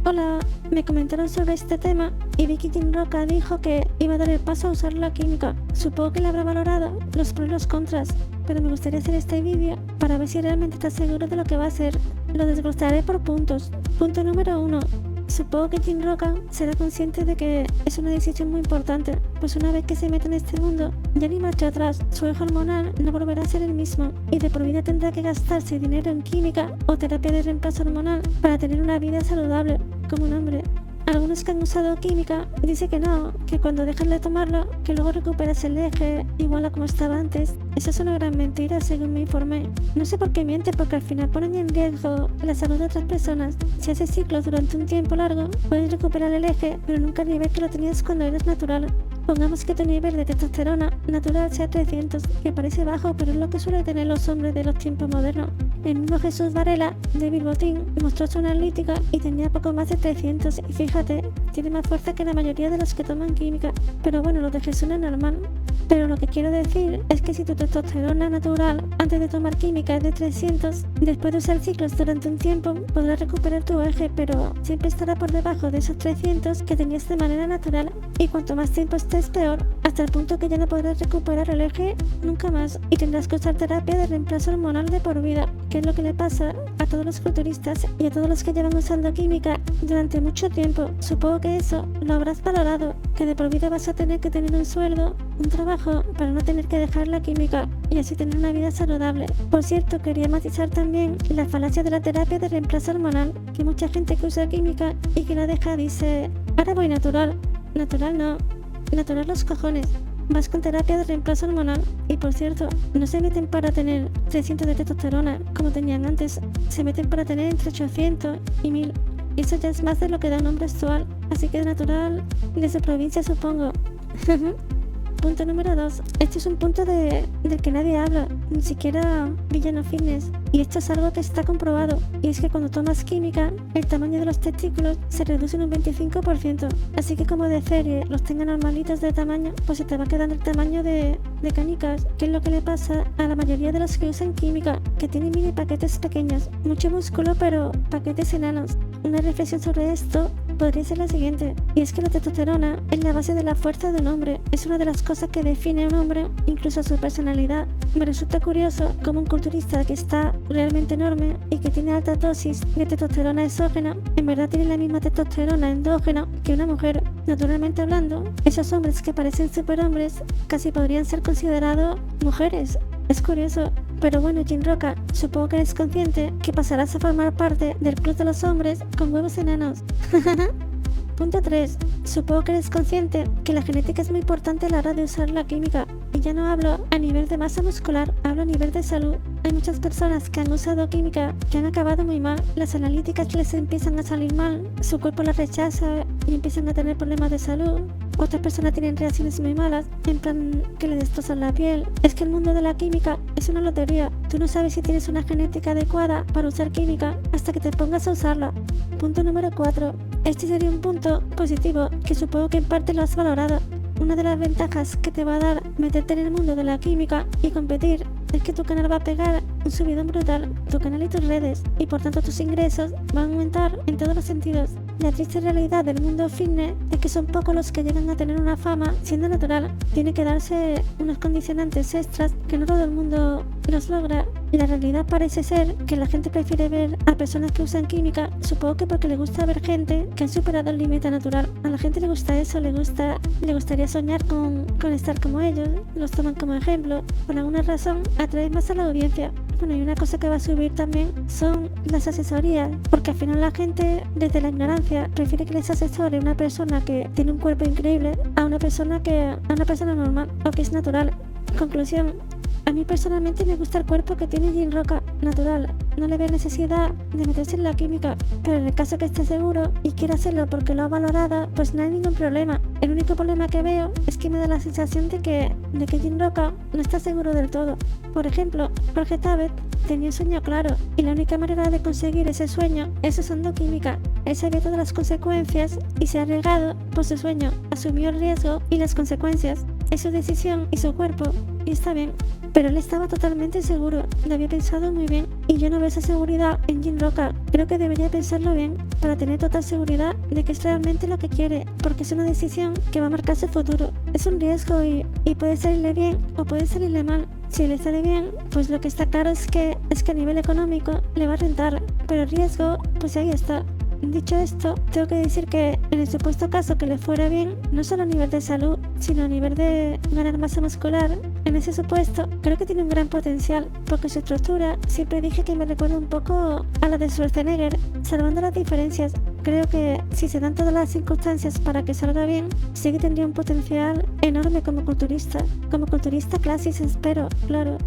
Hola, me comentaron sobre este tema y vi que Jim Roca dijo que iba a dar el paso a usar la química. Supongo que le habrá valorado los pros y los contras, pero me gustaría hacer este vídeo para ver si realmente está seguro de lo que va a hacer. Lo desglosaré por puntos. Punto número 1. Supongo que Jim Roca será consciente de que es una decisión muy importante, pues una vez que se mete en este mundo, ya ni marcha atrás, su eje hormonal no volverá a ser el mismo y de por vida tendrá que gastarse dinero en química o terapia de reemplazo hormonal para tener una vida saludable, como un hombre. Algunos que han usado química dicen que no, que cuando dejan de tomarlo, que luego recuperas el eje igual a como estaba antes. Eso es una gran mentira, según me informé. No sé por qué mienten, porque al final ponen en riesgo la salud de otras personas. Si haces ciclos durante un tiempo largo, puedes recuperar el eje, pero nunca al nivel que lo tenías cuando eres natural. Pongamos que tu nivel de testosterona natural sea 300, que parece bajo, pero es lo que suelen tener los hombres de los tiempos modernos. El mismo Jesús Varela, de Bilbotín, mostró su analítica y tenía poco más de 300, y fíjate, tiene más fuerza que la mayoría de los que toman química. Pero bueno, lo de Jesús no es normal. Pero lo que quiero decir es que si tu testosterona natural antes de tomar química es de 300, después de usar ciclos durante un tiempo podrás recuperar tu eje, pero siempre estará por debajo de esos 300 que tenías de manera natural, y cuanto más tiempo estés peor, hasta el punto que ya no podrás recuperar el eje nunca más y tendrás que usar terapia de reemplazo hormonal de por vida, que es lo que le pasa a todos los culturistas y a todos los que llevan usando química durante mucho tiempo. Supongo que eso lo habrás valorado, que de por vida vas a tener que tener un sueldo, un trabajo, para no tener que dejar la química y así tener una vida saludable. Por cierto, quería matizar también la falacia de la terapia de reemplazo hormonal, que mucha gente que usa química y que la deja dice: ahora voy natural. Natural no, natural los cojones. Vas con terapia de reemplazo hormonal. Y por cierto, no se meten para tener 300 de testosterona como tenían antes, se meten para tener entre 800 y 1000. Y eso ya es más de lo que da un hombre actual, así que natural desde provincia, supongo. Punto número 2. Este es un punto del que nadie habla, ni siquiera Villano Fitness. Y esto es algo que está comprobado, y es que cuando tomas química, el tamaño de los testículos se reduce en un 25%. Así que como de serie los tengan normalitos de tamaño, pues se te va quedando el tamaño de canicas, que es lo que le pasa a la mayoría de los que usan química, que tienen mini paquetes pequeños, mucho músculo pero paquetes enanos. Una reflexión sobre esto podría ser la siguiente, y es que la testosterona es la base de la fuerza de un hombre, es una de las cosas que define a un hombre, incluso su personalidad. Me resulta curioso como un culturista que está realmente enorme y que tiene alta dosis de testosterona exógena, en verdad tiene la misma testosterona endógena que una mujer. Naturalmente hablando, esos hombres que parecen superhombres casi podrían ser considerados mujeres. Es curioso. Pero bueno, Jim Roca, supongo que eres consciente que pasarás a formar parte del club de los hombres con huevos enanos. Punto 3. Supongo que eres consciente que la genética es muy importante a la hora de usar la química. Y ya no hablo a nivel de masa muscular, hablo a nivel de salud. Hay muchas personas que han usado química que han acabado muy mal. Las analíticas les empiezan a salir mal, su cuerpo las rechaza y empiezan a tener problemas de salud. Otras personas tienen reacciones muy malas, en plan que le destrozan la piel. Es que el mundo de la química es una lotería. Tú no sabes si tienes una genética adecuada para usar química hasta que te pongas a usarla. Punto número 4. Este sería un punto positivo que supongo que en parte lo has valorado. Una de las ventajas que te va a dar meterte en el mundo de la química y competir es que tu canal va a pegar un subidón brutal, tu canal y tus redes, y por tanto tus ingresos van a aumentar en todos los sentidos. La triste realidad del mundo fitness es que son pocos los que llegan a tener una fama siendo natural. Tiene que darse unos condicionantes extras que no todo el mundo los logra. La realidad parece ser que la gente prefiere ver a personas que usan química, supongo que porque le gusta ver gente que han superado el límite natural. A la gente le gusta eso, le gustaría soñar con estar como ellos, los toman como ejemplo. Por alguna razón atrae más a la audiencia. Bueno, y una cosa que va a subir también son las asesorías, porque al final la gente, desde la ignorancia, prefiere que les asesore una persona que tiene un cuerpo increíble a una persona normal o que es natural. Conclusión. A mí personalmente me gusta el cuerpo que tiene Jim Roca, natural. No le veo necesidad de meterse en la química, pero en el caso que esté seguro y quiera hacerlo porque lo ha valorado, pues no hay ningún problema. El único problema que veo es que me da la sensación de que Jim Roca no está seguro del todo. Por ejemplo, Jorge Távez tenía un sueño claro y la única manera de conseguir ese sueño es usando química. Él sabía todas las consecuencias y se ha arriesgado por su sueño, asumió el riesgo y las consecuencias. Es su decisión y su cuerpo, y está bien. Pero él estaba totalmente seguro, lo había pensado muy bien, y yo no veo esa seguridad en Jim Roca. Creo que debería pensarlo bien. para tener total seguridad de que es realmente lo que quiere, porque es una decisión que va a marcar su futuro. Es un riesgo y puede salirle bien o puede salirle mal. Si le sale bien, pues lo que está claro es que a nivel económico le va a rentar, pero el riesgo, pues ahí está. Dicho esto, tengo que decir que en el supuesto caso que le fuera bien, no solo a nivel de salud, sino a nivel de ganar masa muscular, en ese supuesto creo que tiene un gran potencial, porque su estructura siempre dije que me recuerda un poco a la de Schwarzenegger, salvando las diferencias. Creo que si se dan todas las circunstancias para que salga bien, sí que tendría un potencial enorme como culturista clásico, espero, claro.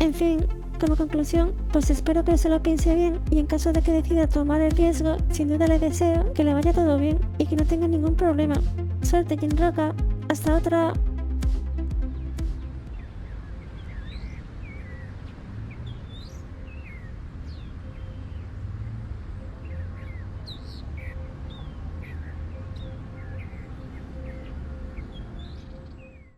En fin, como conclusión, pues espero que se lo piense bien y en caso de que decida tomar el riesgo, sin duda le deseo que le vaya todo bien y que no tenga ningún problema. Suerte, Jim Roca. Hasta otra.